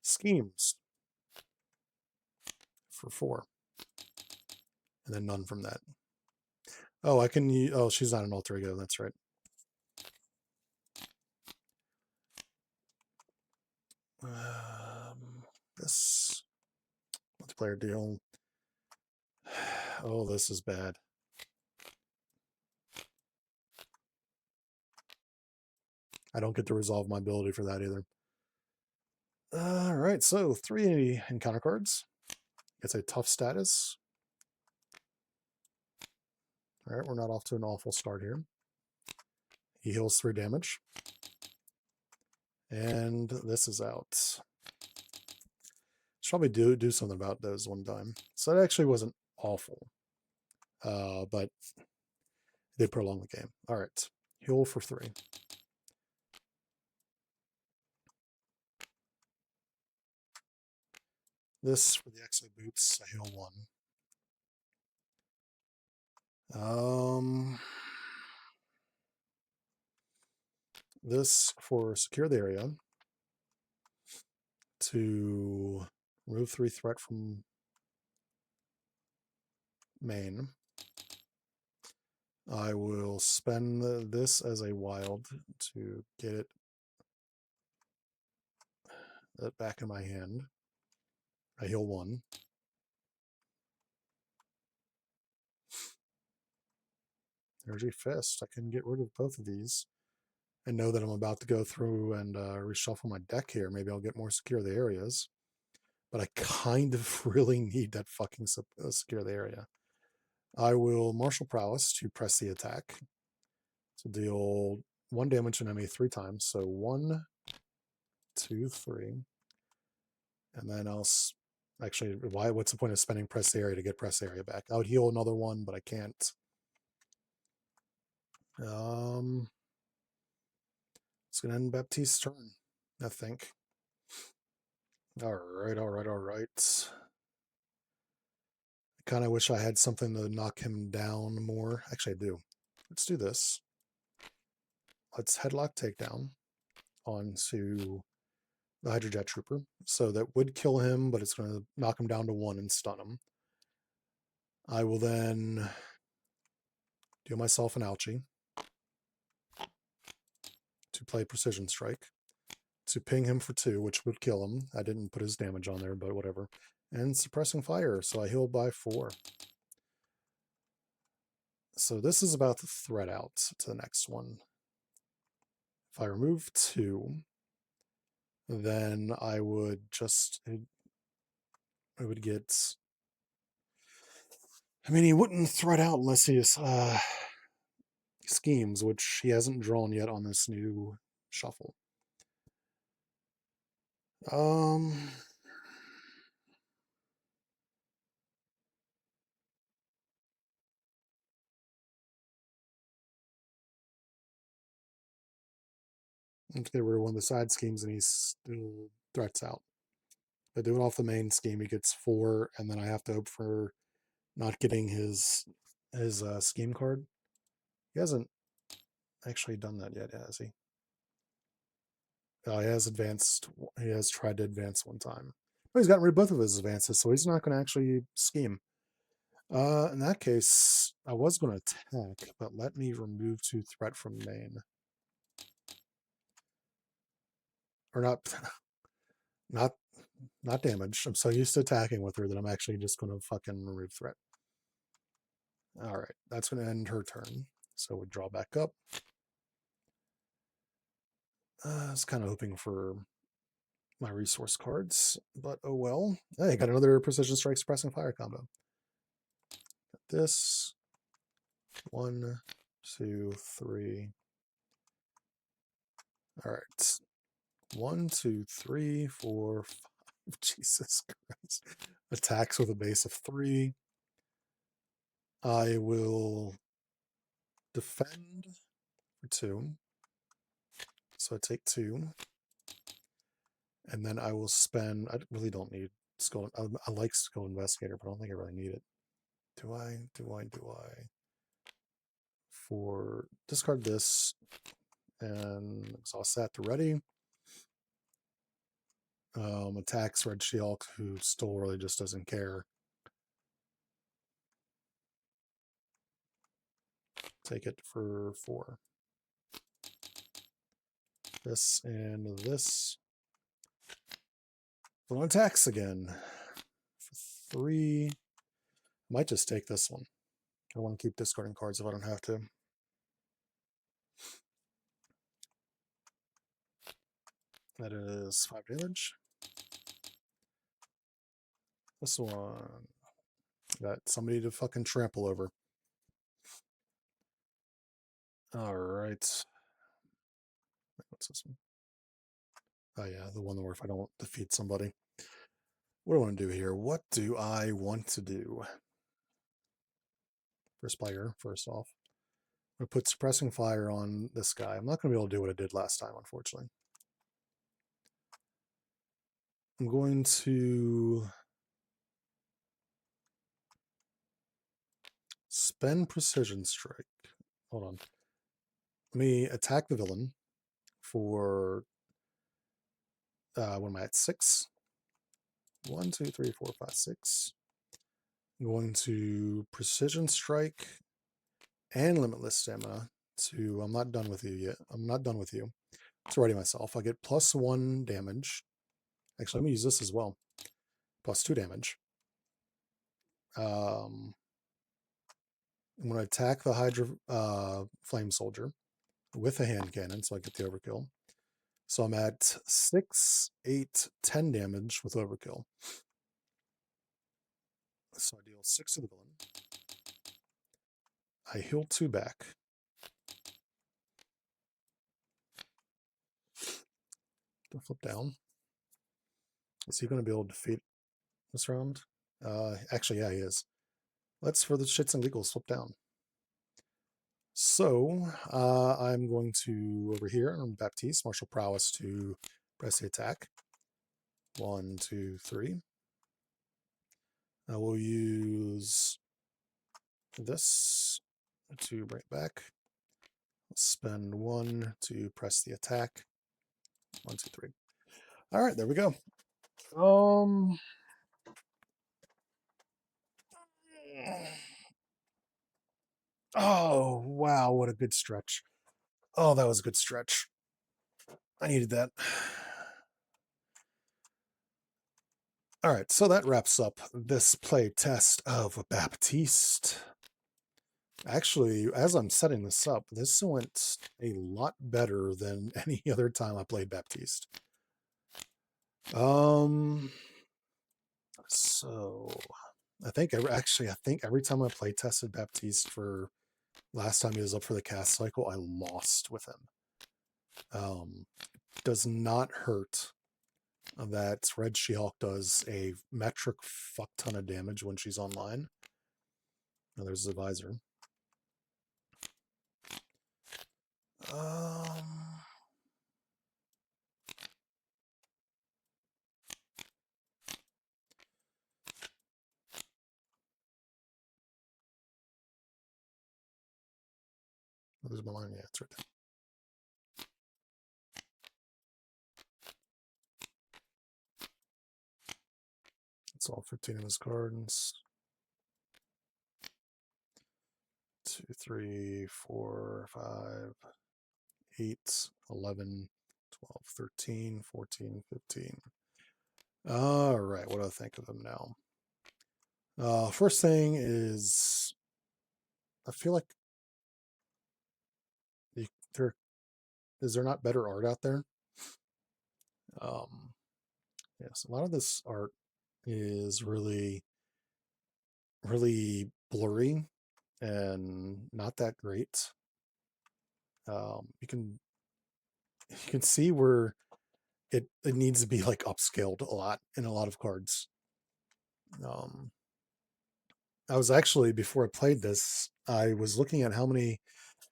Schemes for 4. And then none from that. Oh, I can use. Oh, she's not an alter ego. That's right. This multiplayer deal. Oh, this is bad. I don't get to resolve my ability for that either. All right, so 3 encounter cards. It's a tough status. All right, we're not off to an awful start here. He heals 3 damage. And this is out. Should probably do something about those one time. So that actually wasn't awful. But they prolong the game. All right. Heal for 3. This for the exo boots, I heal 1. This for secure the area to remove 3 threat from main. I will spend this as a wild to get it back in my hand. I heal 1. Energy Fist. I can get rid of both of these. And know that I'm about to go through and reshuffle my deck here. Maybe I'll get more secure the areas. But I kind of really need that fucking secure the area. I will Martial Prowess to press the attack to deal 1 damage to an enemy 3 times. So 1, 2, 3. And then I'll actually, what's the point of spending press area to get press area back? I would heal another 1, but I can't. It's gonna end Baptiste's turn, I think. All right. I kind of wish I had something to knock him down more. Actually, I do. Let's do this. Let's headlock takedown onto the Hydrojet Trooper. So that would kill him, but it's going to knock him down to 1 and stun him. I will then deal myself an ouchie to play Precision Strike to ping him for 2, which would kill him. I didn't put his damage on there, but whatever. And Suppressing Fire, so I heal by 4. So this is about to thread out to the next one. If I remove 2, then I would just, I would get, I mean, he wouldn't thread out unless he schemes, which he hasn't drawn yet on this new shuffle. If they were one of the side schemes and he still threats out. If I do it off the main scheme, he gets 4, and then I have to hope for not getting his scheme card. He hasn't actually done that yet, has he? He has advanced. He has tried to advance 1 time. But he's gotten rid of both of his advances, so he's not going to actually scheme. In that case, I was going to attack, but let me remove 2 threat from main. Or not damage. I'm so used to attacking with her that I'm actually just going to fucking remove threat. All right, that's going to end her turn. So we draw back up. I was kind of hoping for my resource cards, but oh well. Hey, got another Precision Strike Suppressing Fire combo. This 1, 2, 3. All right, 1, 2, 3, 4, 5. Jesus Christ! Attacks with a base of 3. I will defend for 2. So I take 2. And then I will spend, I really don't need Skull. I like Skull Investigator, but I don't think I really need it. Do I? For discard this and exhaust that to ready. Attacks Red She-Hulk, who still really just doesn't care. Take it for 4. This and this. Full attacks again. For 3. Might just take this one. I want to keep discarding cards if I don't have to. That is 5 damage. This one got somebody to fucking trample over. All right. What's this one? Oh yeah, the one where if I don't defeat somebody. What do I want to do here? What do I want to do? First player, first off. I'm going to put suppressing fire on this guy. I'm not going to be able to do what I did last time, unfortunately. I'm going to spend precision strike. Hold on. Let me attack the villain for what am I at? 6? 1, 2, 3, 4, 5, 6. I'm going to precision strike and limitless stamina to I'm not done with you yet. I'm not done with you. To ready myself. I get +1 damage. Actually, let me use this as well. +2 damage. I'm going to attack the Hydra Flame Soldier with a hand cannon, so I get the overkill. So I'm at 6, 8, 10 damage with overkill. So I deal 6 to the villain. I heal 2 back. To flip down. Is he going to be able to defeat this round? Actually, yeah, he is. Let's, for the shits and giggles, flip down. So I'm going to, over here, on Baptiste, martial prowess to press the attack. 1, 2, 3. I will use this to bring it back. Spend 1 to press the attack. 1, 2, 3. All right, there we go. Oh, wow, what a good stretch. Oh, that was a good stretch. I needed that. All right, so that wraps up this play test of Baptiste. Actually, as I'm setting this up, this went a lot better than any other time I played Baptiste. So I think every time I play tested Baptiste for last time he was up for the cast cycle, I lost with him. Does not hurt that Red She-Hulk does a metric fuck ton of damage when she's online. Now there's the visor. There's my line. Yeah, it's right there. It's all 15 of his cards. 2, 3, 4, 5, 8, 11, 12, 13, 14, 15. All right, what do I think of them now? First thing is, I feel like is there not better art out there? Yes, a lot of this art is really, really blurry and not that great. You can see where it needs to be like upscaled a lot in a lot of cards. I was actually, before I played this, I was looking at how many,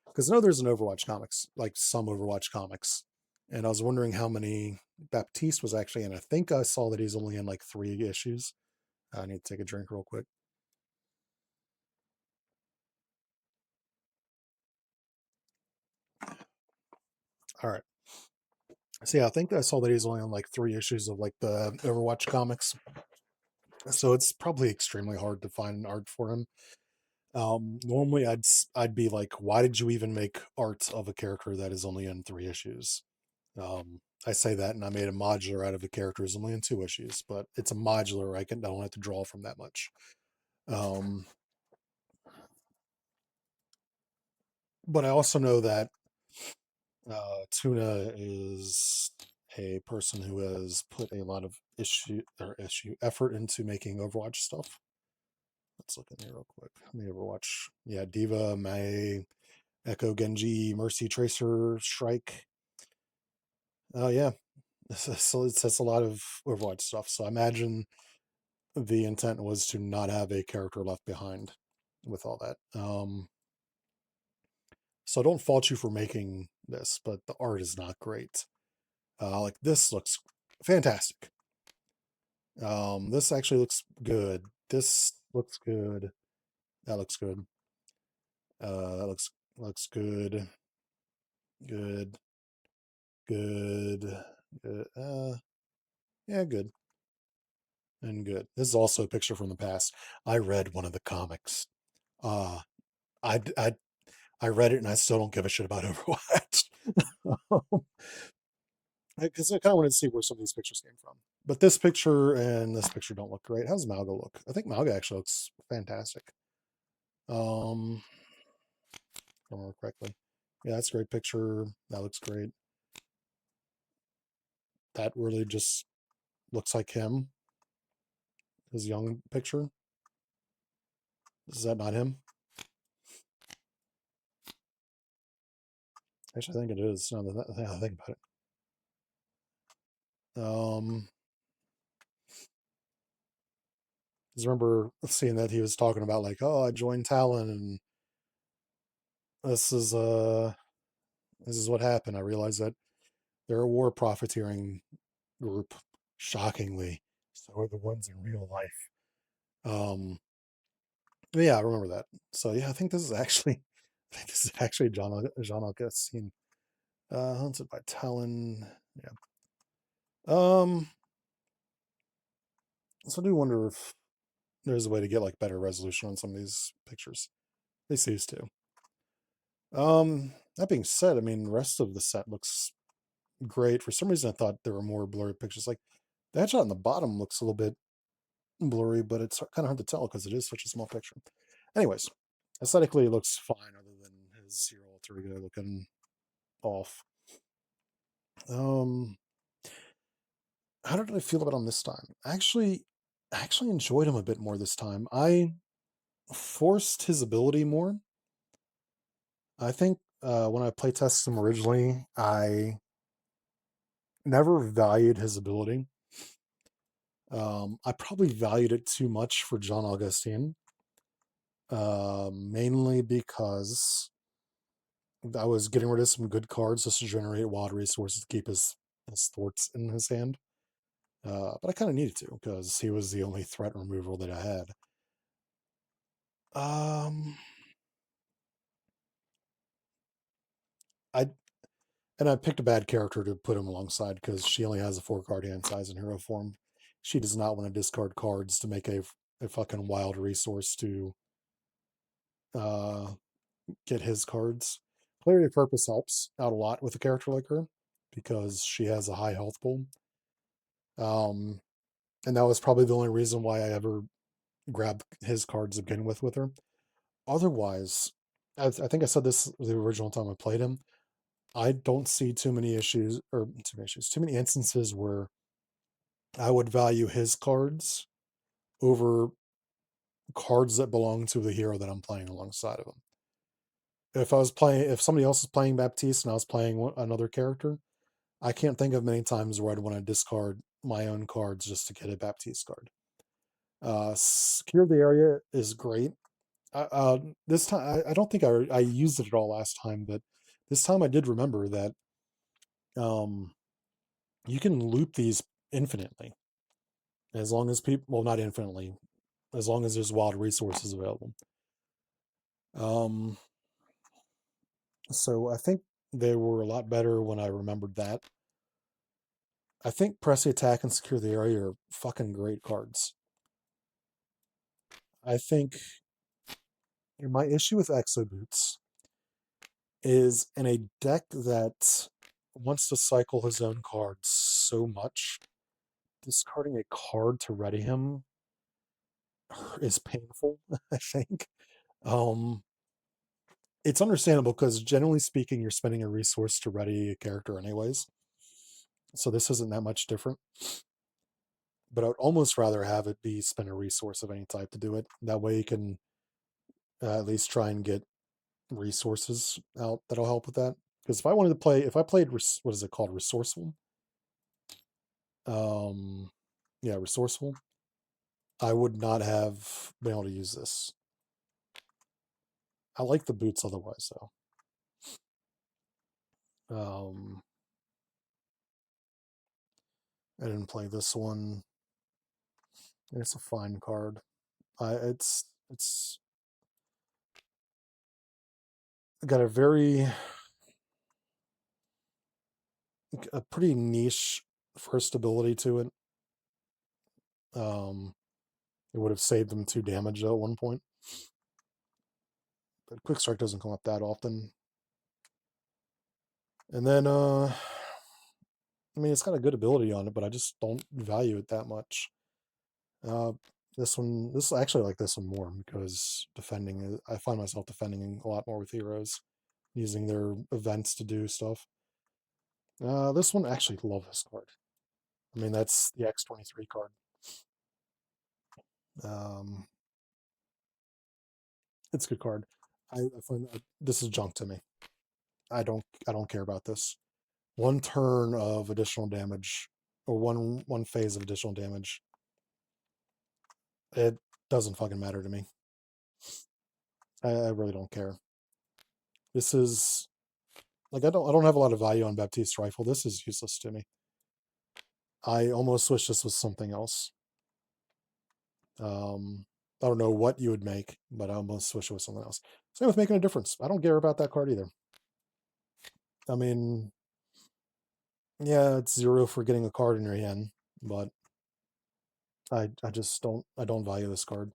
because I know there's an Overwatch comics, like some Overwatch comics, and I was wondering how many Baptiste was actually in. I think I saw that he's only in like 3 issues. I need to take a drink real quick. All right. So yeah, I think I saw that he's only on like 3 issues of like the Overwatch comics. So it's probably extremely hard to find art for him. Normally I'd be like, why did you even make art of a character that is only in 3 issues? I say that, and I made a modular out of a character who's only in 2 issues, but it's a modular. I don't have to draw from that much. But I also know that Tuna is a person who has put a lot of effort into making Overwatch stuff. Let's look in here real quick. Let me Overwatch. Yeah, Diva, May, Echo Genji, Mercy Tracer, Strike. Oh yeah, so it says a lot of Overwatch stuff. So I imagine the intent was to not have a character left behind with all that. So I don't fault you for making this, but the art is not great. Like this looks fantastic. This actually looks good. This looks good. That looks good. That looks good. Good. Good. Good. Yeah, good and good. This is also a picture from the past. I read one of the comics. Uh, I I I read it and I still don't give a shit about Overwatch. Because I kind of wanted to see where some of these pictures came from. But this picture and this picture don't look great. How does Malga look? I think Malga actually looks fantastic. If I remember correctly. Yeah, that's a great picture. That looks great. That really just looks like him. His young picture. Is that not him? Actually, I think it is. Now that I think about it. Just remember seeing that he was talking about like, oh, I joined Talon, and this is uh this is what happened. I realized that they're a war profiteering group. Shockingly, so are the ones in real life. Um, yeah, I remember that. So yeah, I think this is actually, I think this is actually Jean Augustine. Hunted by Talon. Yeah. Um, so I do wonder if there's a way to get like better resolution on some of these pictures. At least these two. That being said, I mean, the rest of the set looks great. For some reason, I thought there were more blurry pictures. Like the headshot on the bottom looks a little bit blurry, but it's kind of hard to tell because it is such a small picture. Anyways, aesthetically, it looks fine, other than his hero alter ego looking off. Um, how did I feel about him this time? I actually enjoyed him a bit more this time. I forced his ability more. I think when I playtested him originally, I never valued his ability. I probably valued it too much for John Augustine, mainly because I was getting rid of some good cards just to generate wild resources to keep his thwarts in his hand. But I kind of needed to because he was the only threat removal that I had. Um, I and I picked a bad character to put him alongside because she only has a 4 card hand size in hero form. She does not want to discard cards to make a fucking wild resource to uh, get his cards. Clarity of Purpose helps out a lot with a character like her because she has a high health pool. Um, and that was probably the only reason why I ever grabbed his cards to begin with her. Otherwise, I think I said this the original time I played him. I don't see too many issues, or too many instances where I would value his cards over cards that belong to the hero that I'm playing alongside of him. If somebody else is playing Baptiste and I was playing another character, I can't think of many times where I'd want to discard my own cards just to get a Baptiste card. Secure the Area is great. This time, I don't think I used it at all last time, but this time I did remember that um, you can loop these infinitely as long as people, well, not infinitely, as long as there's wild resources available. Um, so I think they were a lot better when I remembered that. I think Press the Attack and Secure the Area are fucking great cards. I think my issue with Exo Boots is in a deck that wants to cycle his own cards so much, discarding a card to ready him is painful, I think. Um, it's understandable because generally speaking, you're spending a resource to ready a character anyways. So this isn't that much different. But I would almost rather have it be spend a resource of any type to do it. That way you can at least try and get resources out that'll help with that. Because if I wanted to play, if I played, what is it called, resourceful? Um, yeah, resourceful. I would not have been able to use this. I like the boots otherwise, though. I didn't play this one. It's a fine card. It's got a pretty niche first ability to it. It would have saved them 2 damage though at one point. But quick strike doesn't come up that often. And then I mean it's got a good ability on it, but I just don't value it that much. This I actually like this one more because defending, I find myself defending a lot more with heroes, using their events to do stuff. This one, I actually love this card. I mean, that's the X-23 card. Um, it's a good card. I find this is junk to me. I don't care about this. One turn of additional damage, or one phase of additional damage. It doesn't fucking matter to me. I really don't care. This is like I don't have a lot of value on Baptiste rifle. This is useless to me. I almost wish this was something else. I don't know what you would make, but I almost wish it was something else. Same with making a difference. I don't care about that card either. I mean, yeah, it's 0 for getting a card in your hand, but I just don't value this card.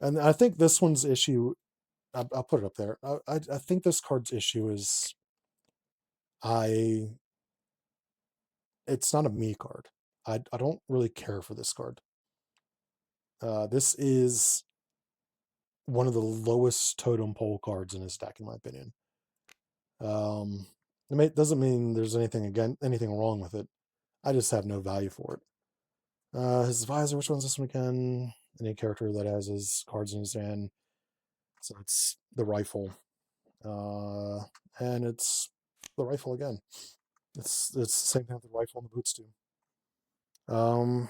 And I think this one's issue, I'll put it up there. I think this card's issue is I it's not a me card. I don't really care for this card. This is one of the lowest totem pole cards in his deck, in my opinion. It doesn't mean there's anything wrong with it. I just have no value for it. His advisor, which one's this one again? Any character that has his cards in his hand. So it's the rifle. And it's the rifle again. It's the same thing with the rifle and the boots too. I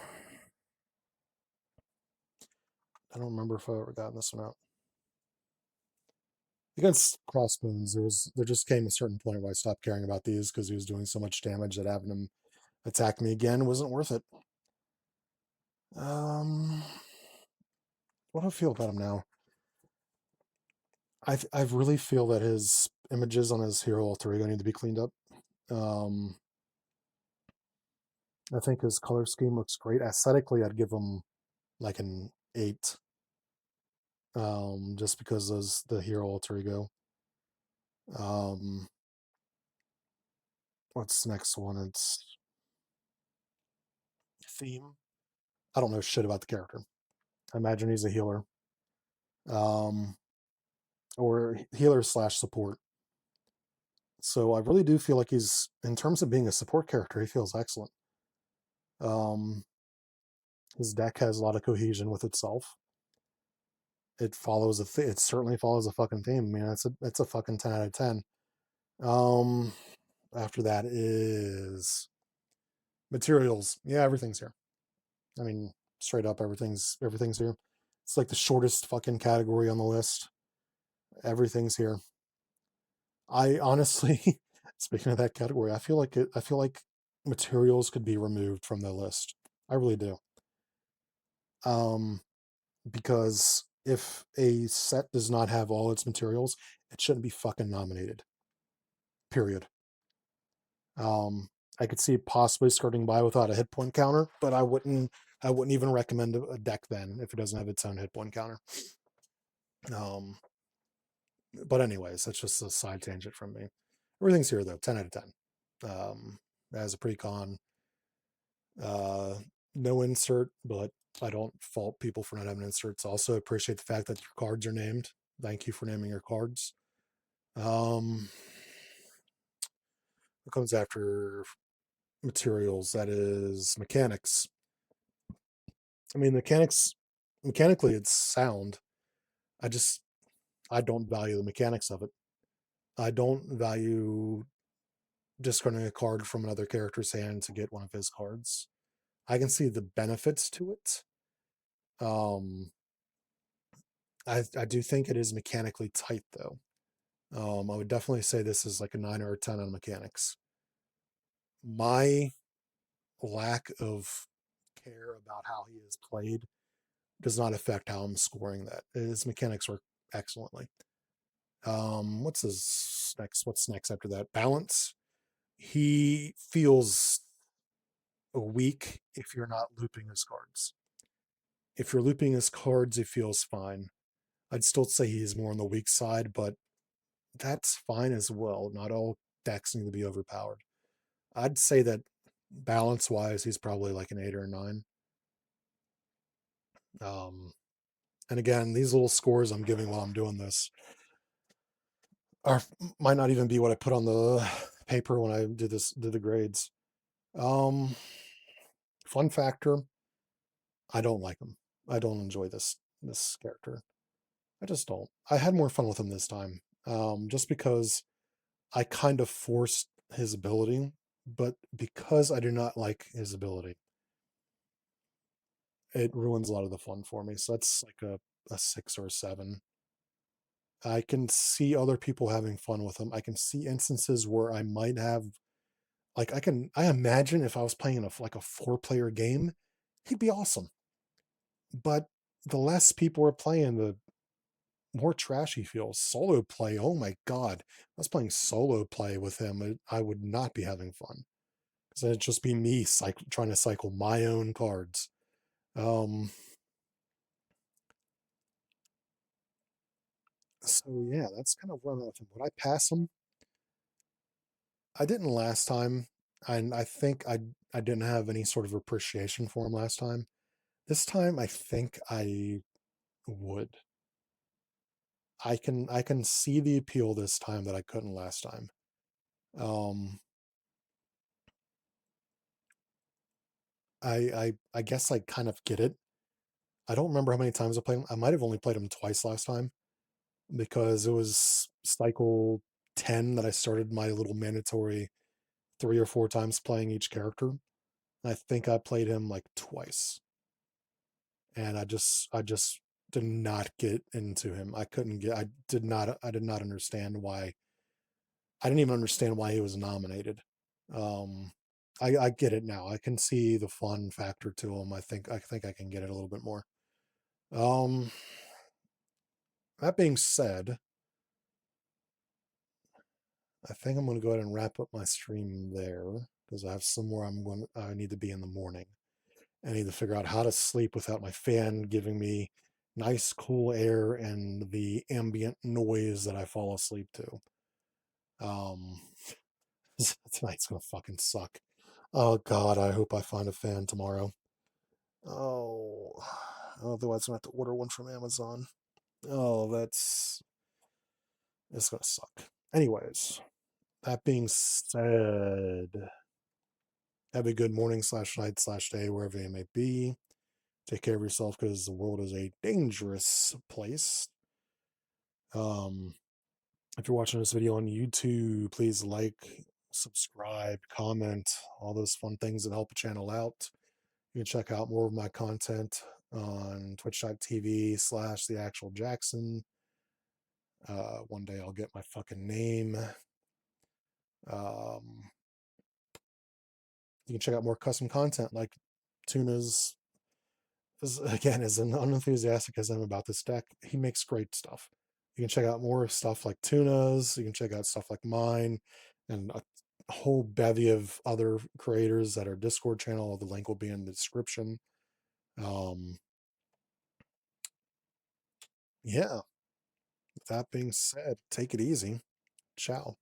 don't remember if I ever gotten this one out. Against crossbones, there just came a certain point where I stopped caring about these because he was doing so much damage that having him attack me again wasn't worth it. What do I feel about him now? I really feel that his images on his hero alter ego need to be cleaned up. I think his color scheme looks great. Aesthetically, I'd give him like an 8. Just because of the hero alter ego. What's the next one? It's theme. I don't know shit about the character. I imagine he's a healer. Or healer / support. So I really do feel like he's, in terms of being a support character, he feels excellent. His deck has a lot of cohesion with itself. It follows it certainly follows a fucking theme. I mean, it's a fucking 10 out of 10. After that is materials. Yeah, everything's here. I mean, straight up, everything's here. It's like the shortest fucking category on the list. Everything's here. I honestly, speaking of that category, I feel like materials could be removed from the list. I really do. Because if a set does not have all its materials, it shouldn't be fucking nominated. Period. I could see possibly skirting by without a hit point counter, but I wouldn't even recommend a deck then if it doesn't have its own hit point counter. But anyways, that's just a side tangent from me. Everything's here though, 10 out of 10. As a pre-con, no insert, but I don't fault people for not having inserts. Also appreciate the fact that your cards are named. Thank you for naming your cards. What comes after materials? That is mechanics. I mean, mechanically, it's sound. I don't value the mechanics of it. I don't value discarding a card from another character's hand to get one of his cards. I can see the benefits to it. Um, I do think it is mechanically tight though. I would definitely say this is like a 9 or a 10 on mechanics. My lack of care about how he is played does not affect how I'm scoring that. His mechanics work excellently. What's his next? What's next after that? Balance. He feels weak if you're not looping his cards. If you're looping his cards, he feels fine. I'd still say he's more on the weak side, but that's fine as well. Not all decks need to be overpowered. I'd say that balance wise, he's probably like an 8 or a 9. Um, and again, these little scores I'm giving while I'm doing this are might not even be what I put on the paper when I did the grades. Um, Fun factor, I don't like him. I don't enjoy this character. I just don't. I had more fun with him this time. Just because I kind of forced his ability, but because I do not like his ability, it ruins a lot of the fun for me. So that's like a 6 or a 7. I can see other people having fun with him. I can see instances where I might have like I imagine if I was playing in like a 4 player game, he'd be awesome. But the less people are playing, the more trash he feels. Solo play, oh my god. I was playing solo play with him. I would not be having fun. Because it'd just be me trying to cycle my own cards. Um so yeah, that's kind of where I'm at with him. Would I pass him? I didn't last time. And I think I didn't have any sort of appreciation for him last time. This time I think I would. I can see the appeal this time that I couldn't last time. Um I guess I kind of get it. I don't remember how many times I played him. I might have only played him twice last time because it was cycle 10 that I started my little mandatory 3 or 4 times playing each character. I think I played him like twice. And I just did not get into him. I did not understand why. I didn't even understand why he was nominated. Um I get it now. I can see the fun factor to him. I think I can get it a little bit more. Um that being said, I think I'm going to go ahead and wrap up my stream there because I have somewhere I need to be in the morning. I need to figure out how to sleep without my fan giving me nice cool air and the ambient noise that I fall asleep to. Um Tonight's going to fucking suck. Oh god, I hope I find a fan tomorrow. Oh, otherwise I'm going to have to order one from Amazon. Oh, it's going to suck. Anyways, that being said, have a good morning slash night slash day wherever you may be. Take care of yourself because the world is a dangerous place. Um, if you're watching this video on YouTube, please like, subscribe, comment, all those fun things that help the channel out. You can check out more of my content on twitch.tv/ the actual Jackson. One day I'll get my fucking name. Um, you can check out more custom content like Tuna's again, as unenthusiastic as I'm about this deck, he makes great stuff. You can check out more stuff like Tuna's. You can check out stuff like mine and a whole bevy of other creators that are Discord channel. The link will be in the description. Um, yeah, with that being said, take it easy. Ciao.